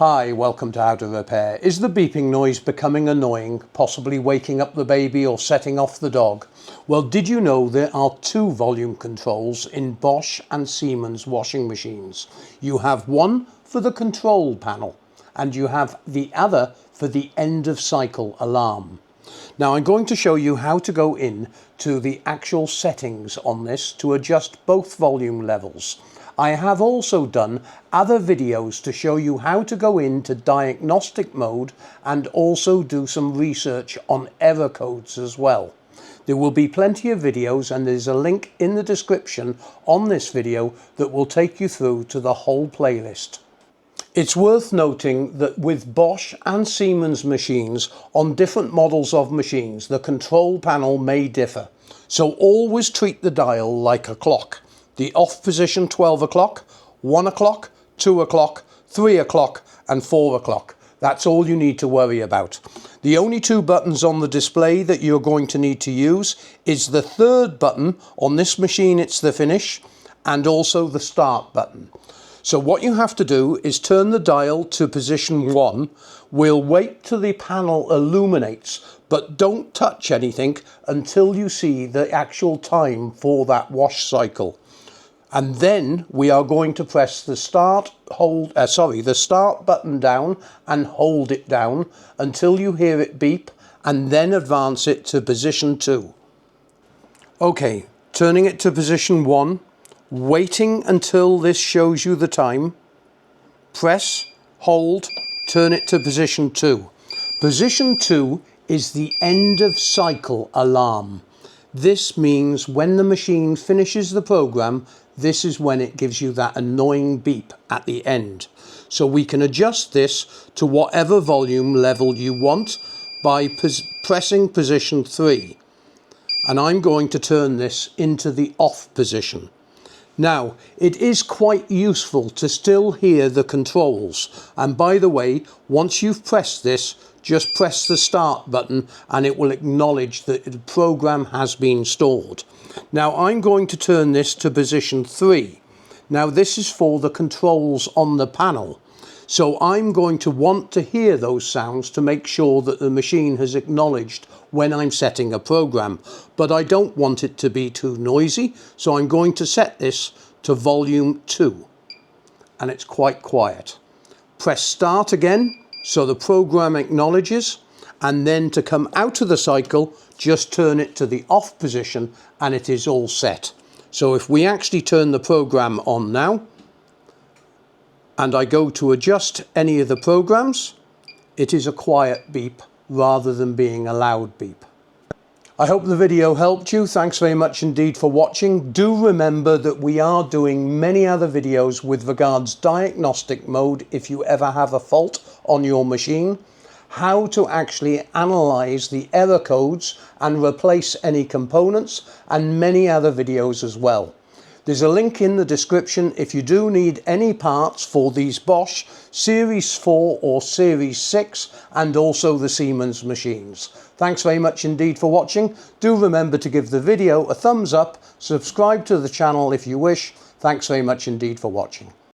Hi, welcome to How to Repair. Is the beeping noise becoming annoying, possibly waking up the baby or setting off the dog? Well, did you know there are two volume controls in Bosch and Siemens washing machines? You have one for the control panel and you have the other for the end of cycle alarm. Now I'm going to show you how to go in to the actual settings on this to adjust both volume levels. I have also done other videos to show you how to go into diagnostic mode and also do some research on error codes as well. There will be plenty of videos and there's a link in the description on this video that will take you through to the whole playlist. It's worth noting that with Bosch and Siemens machines on different models of machines, the control panel may differ. So always treat the dial like a clock. The off position 12 o'clock, 1 o'clock, 2 o'clock, 3 o'clock and 4 o'clock. That's all you need to worry about. The only two buttons on the display that you're going to need to use is the third button. On this machine it's the finish and also the start button. So what you have to do is turn the dial to position 1. We'll wait till the panel illuminates, but don't touch anything until you see the actual time for that wash cycle. And then we are going to press the start button down and hold it down until you hear it beep and then advance it to position 2. Okay, turning it to position 1, waiting until this shows you the time, press, hold, turn it to position 2. Position 2 is the end of cycle alarm. This means when the machine finishes the program, this is when it gives you that annoying beep at the end. So we can adjust this to whatever volume level you want by pressing position 3. And I'm going to turn this into the off position. Now, it is quite useful to still hear the controls. And by the way, once you've pressed this, just press the start button and it will acknowledge that the program has been stored. Now I'm going to turn this to position 3. Now this is for the controls on the panel. So I'm going to want to hear those sounds to make sure that the machine has acknowledged when I'm setting a program. But I don't want it to be too noisy, so I'm going to set this to volume 2. And it's quite quiet. Press start again so the program acknowledges, and then to come out of the cycle, just turn it to the off position and it is all set. So if we actually turn the program on now, and I go to adjust any of the programs, it is a quiet beep rather than being a loud beep. I hope the video helped you. Thanks very much indeed for watching. Do remember that we are doing many other videos with regards diagnostic mode if you ever have a fault on your machine, how to actually analyze the error codes and replace any components, and many other videos as well. There's a link in the description if you do need any parts for these Bosch Series 4 or Series 6 and also the Siemens machines. Thanks very much indeed for watching. Do remember to give the video a thumbs up, subscribe to the channel if you wish. Thanks very much indeed for watching.